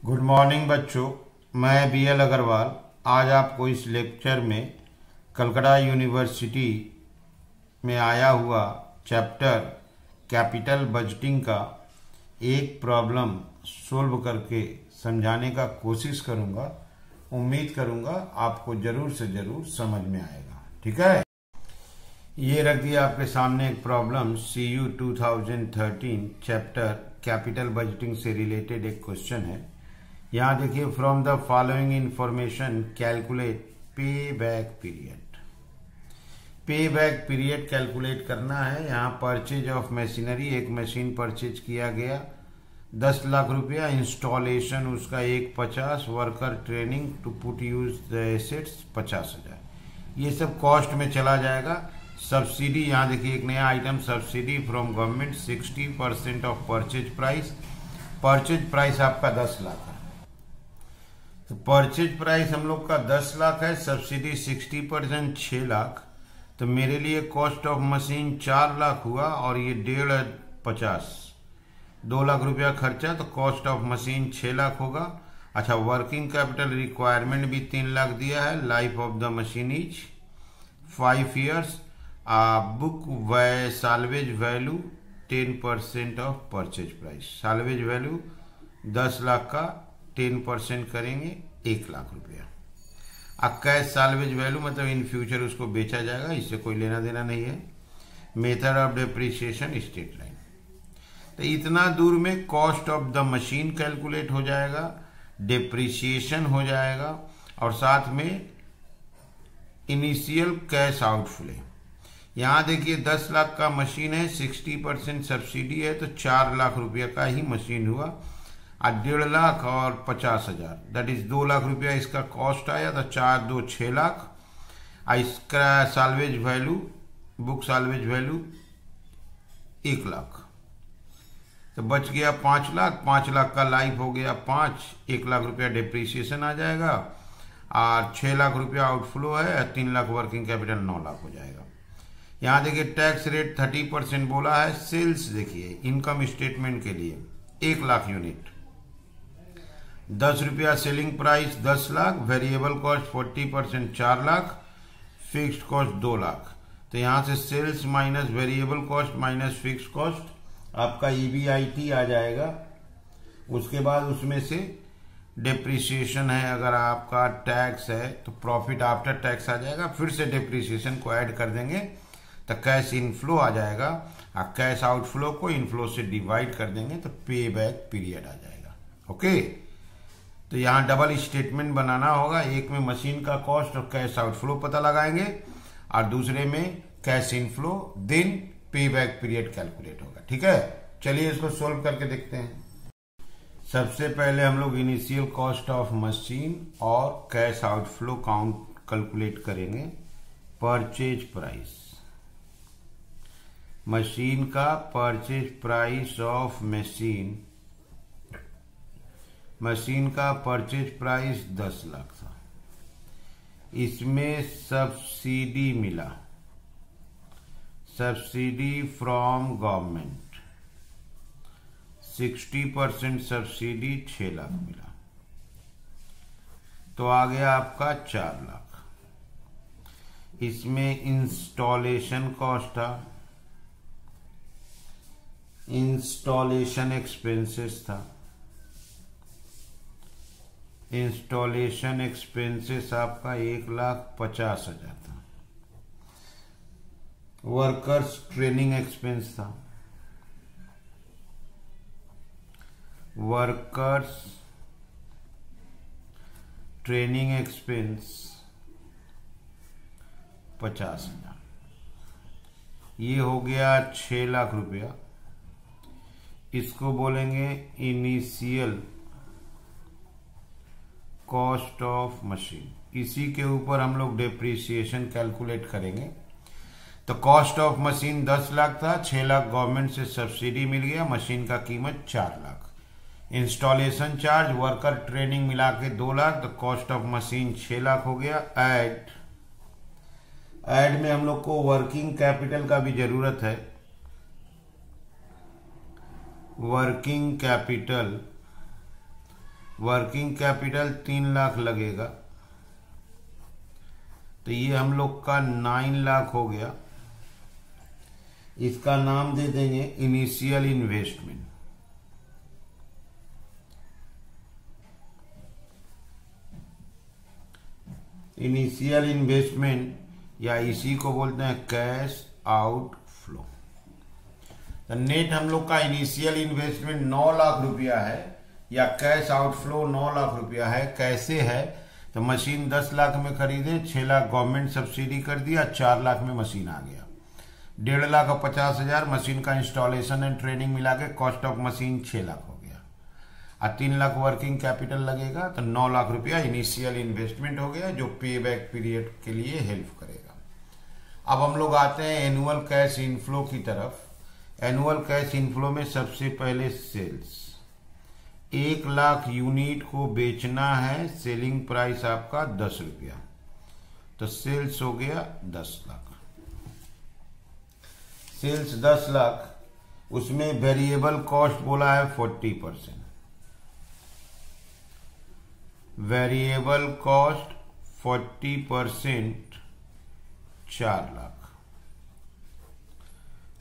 Good morning बच्चों, मैं BL Agarwal आज आपको इस लेक्चर में कलकत्ता यूनिवर्सिटी में आया हुआ चैप्टर कैपिटल बजटिंग का एक प्रॉब्लम सोल्व करके समझाने का कोशिश करूंगा। उम्मीद करूंगा आपको जरूर से जरूर समझ में आएगा। ठीक है, ये रख दिया आपके सामने एक problem CU 2013 chapter capital budgeting से रिलेटेड एक क्वेश्चन है। यहाँ देखिए, from the following information calculate pay back period. Pay back period calculate करना है। यहाँ परचेज ऑफ मशीनरी, एक मशीन परचेज किया गया 10 लाख रुपया, इंस्टॉलेशन उसका 150, worker training to put use the assets 50,000। ये सब कॉस्ट में चला जाएगा। सब्सिडी, यहाँ देखिए एक नया item subsidy from government 60% of purchase price. Purchase price आपका 10 लाख है, तो परचेज प्राइस हम लोग का 10 लाख है, सब्सिडी 60% 6 लाख। तो मेरे लिए कॉस्ट ऑफ मशीन 4 लाख हुआ और ये 1.50 2 लाख रुपया खर्चा, तो कॉस्ट ऑफ मशीन 6 लाख होगा। अच्छा, वर्किंग कैपिटल रिक्वायरमेंट भी 3 लाख दिया है। Life of the machine is 5 years. Book salvage value 10% of purchase price. Salvage value 10 lakh का 10% करेंगे 1 लाख रुपया। अब कैश साल्वेज वैल्यू मतलब इन फ्यूचर उसको बेचा जाएगा, इससे कोई लेना देना नहीं है। Method of depreciation straight line. तो इतना दूर में cost of the machine calculate हो जाएगा, डिप्रिसिएशन हो जाएगा और साथ में इनिशियल कैश आउटफ्लो। यहाँ देखिए 10 लाख का मशीन है, 60% सब्सिडी है, तो 4 लाख रुपया का ही मशीन हुआ। 1.5 लाख और 50,000 दैट इज 2 लाख रुपया इसका कॉस्ट आया, तो 4 2 6 लाख। इसका salvage value, book salvage value 1 lakh, तो बच गया 5 लाख। 5 लाख का लाइफ हो गया 5, 1 लाख रुपया डिप्रिसिएशन आ जाएगा और 6 लाख रुपया आउटफ्लो है, 3 लाख वर्किंग कैपिटल 9 लाख हो जाएगा। यहाँ देखिए टैक्स रेट 30% बोला है। सेल्स देखिए इनकम स्टेटमेंट के लिए 1 लाख यूनिट, 10 रुपया selling price 10 lakh, variable cost 40% 4 lakh, fixed cost 2 lakh. तो यहाँ से sales minus variable cost minus fixed cost आपका EBIT आ जाएगा। उसके बाद उसमें से डिप्रिसिएशन है, अगर आपका टैक्स है तो प्रॉफिट आफ्टर टैक्स आ जाएगा, फिर से डिप्रिसिएशन को ऐड कर देंगे तो कैश इनफ्लो आ जाएगा और कैश आउटफ्लो को इनफ्लो से डिवाइड कर देंगे तो पे बैक पीरियड आ जाएगा। ओके, तो यहाँ डबल स्टेटमेंट बनाना होगा। एक में मशीन का कॉस्ट और कैश आउटफ्लो पता लगाएंगे और दूसरे में कैश इनफ्लो, देन पे बैक पीरियड कैलकुलेट होगा। ठीक है, चलिए इसको सोल्व करके देखते हैं। सबसे पहले हम लोग इनिशियल कॉस्ट ऑफ मशीन और कैश आउटफ्लो काउंट कैलकुलेट करेंगे। परचेज प्राइस, मशीन का purchase price of machine, machine का परचेज प्राइस 10 लाख था। इसमें सब्सिडी मिला, subsidy from government 60% subsidy 6 lakh मिला, तो आ गया आपका 4 लाख। इसमें इंस्टॉलेशन कॉस्ट था, इंस्टॉलेशन एक्सपेंसेस था, इंस्टॉलेशन एक्सपेंसेस आपका 1,50,000 था। वर्कर्स ट्रेनिंग एक्सपेंस था, वर्कर्स ट्रेनिंग एक्सपेंस 50,000। ये हो गया 6 लाख रुपया। इसको बोलेंगे इनिशियल कॉस्ट ऑफ मशीन। इसी के ऊपर हम लोग डिप्रिसिएशन कैलकुलेट करेंगे। तो कॉस्ट ऑफ मशीन 10 लाख था, 6 लाख गवर्नमेंट से सब्सिडी मिल गया, मशीन का कीमत 4 lakh. Installation charge, worker training मिला के 2 लाख, तो कॉस्ट ऑफ मशीन 6 लाख हो गया। ऐड में हम लोग को वर्किंग कैपिटल का भी जरूरत है। Working capital working capital 3 lakh लगेगा, तो ये हम लोग का 9 लाख हो गया। इसका नाम दे देंगे इनिशियल इन्वेस्टमेंट। इनिशियल इन्वेस्टमेंट या इसी को बोलते हैं कैश आउट फ्लो। तो नेट हम लोग का इनिशियल इन्वेस्टमेंट 9 लाख रुपया है या कैश आउटफ्लो 9 लाख रुपया है। कैसे है? तो मशीन 10 लाख में खरीदे, 6 लाख गवर्नमेंट सब्सिडी कर दिया, 4 लाख में मशीन आ गया। 1.5 लाख और 50,000 मशीन का इंस्टॉलेशन एंड ट्रेनिंग मिला के कॉस्ट ऑफ मशीन 6 लाख हो गया, और 3 लाख वर्किंग कैपिटल लगेगा, तो 9 लाख रुपया इनिशियल इन्वेस्टमेंट हो गया, जो पे बैक पीरियड के लिए हेल्प करेगा। अब हम लोग आते हैं एनुअल कैश इनफ्लो की तरफ। एनुअल कैश इनफ्लो में सबसे पहले सेल्स, 1 लाख यूनिट को बेचना है, सेलिंग प्राइस आपका 10 रुपया, तो सेल्स हो गया 10 लाख। सेल्स 10 लाख, उसमें वेरिएबल कॉस्ट बोला है 40%, वेरिएबल कॉस्ट 40% 4 लाख।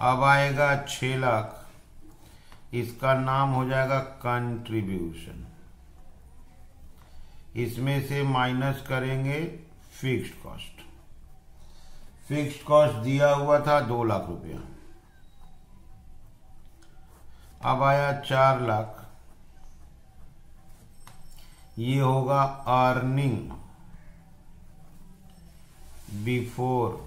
अब आएगा 6 लाख, इसका नाम हो जाएगा कंट्रीब्यूशन। इसमें से माइनस करेंगे फिक्स्ड कॉस्ट। फिक्स्ड कॉस्ट दिया हुआ था 2 लाख रुपया। अब आया 4 लाख, ये होगा earning before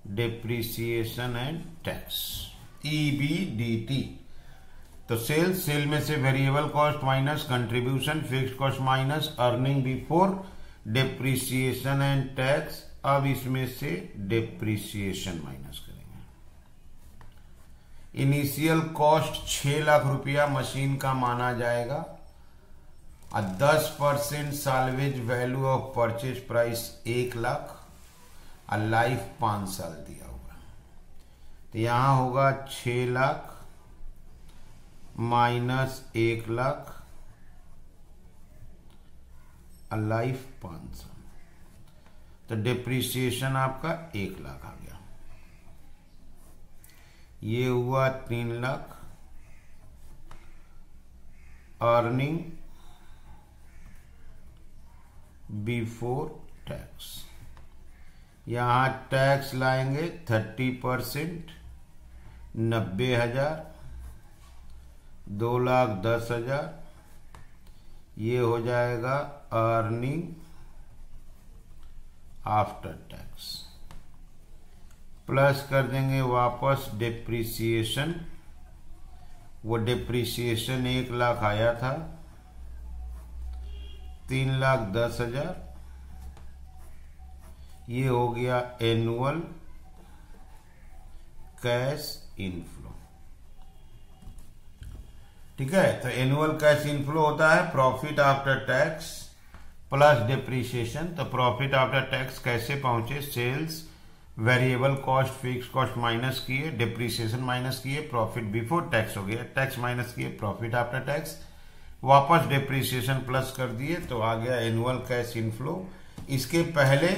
depreciation and tax, EBDT। तो सेल में से variable cost minus contribution, fixed cost minus earning before depreciation and tax. अब इसमें से डेप्रिसिएशन माइनस करेंगे। इनिशियल कॉस्ट 6 लाख रुपया मशीन का माना जाएगा, और 10% salvage value of purchase price 1 lakh, और लाइफ 5 साल दिया हुआ। तो यहां होगा 6 लाख माइनस 1 लाख, और लाइफ 5 साल, तो डिप्रिसिएशन आपका 1 लाख आ गया। ये हुआ 3 लाख। अर्निंग बिफोर टैक्स, यहां टैक्स लाएंगे 30%, 90,000, 2,10,000, ये हो जाएगा अर्निंग आफ्टर टैक्स। प्लस कर देंगे वापस डिप्रिसिएशन, वो डिप्रिसिएशन 1 लाख आया था, 3,10,000, ये हो गया एनुअल कैश इनफ्लो। ठीक है, तो एनुअल कैश इनफ्लो होता है profit after tax plus depreciation. तो प्रॉफिट आफ्टर टैक्स कैसे पहुंचे? Sales, variable cost, fix cost minus किए, डिप्रिसिएशन माइनस किए, प्रॉफिट बिफोर टैक्स हो गया, टैक्स माइनस किए, प्रॉफिट आफ्टर टैक्स, वापस डिप्रिसिएशन प्लस कर दिए, तो आ गया एनुअल कैश इनफ्लो। इसके पहले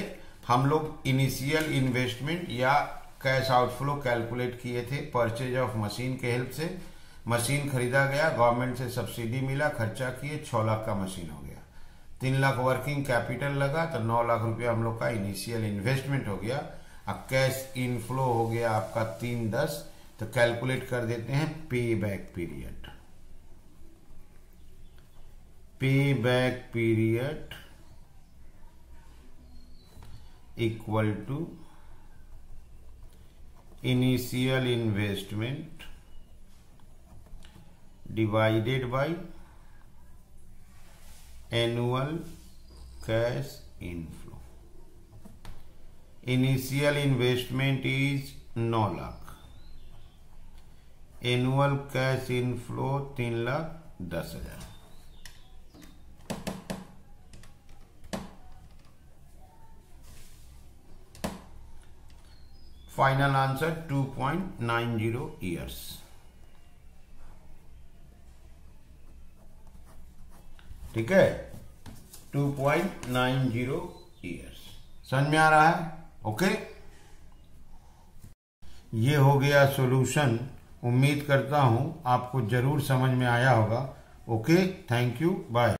हम लोग इनिशियल इन्वेस्टमेंट या कैश आउटफ्लो कैलकुलेट किए थे परचेज ऑफ मशीन के हेल्प से। मशीन खरीदा गया, गवर्नमेंट से सब्सिडी मिला, खर्चा किए, 6 लाख का मशीन हो गया, 3 लाख वर्किंग कैपिटल लगा, तो 9 लाख रुपया हम लोग का इनिशियल इन्वेस्टमेंट हो गया। अब कैश इनफ्लो हो गया आपका 3,10। तो कैलकुलेट कर देते हैं pay back period. Pay back period equal to initial investment divided by annual cash inflow. Initial investment is 9 lakh, annual cash inflow 3,10,000। Final answer 2.90 years. ठीक है, 2.90 ईयर्स। समझ में आ रहा है? ओके, ये हो गया सॉल्यूशन। उम्मीद करता हूं आपको जरूर समझ में आया होगा। Okay, thank you, bye.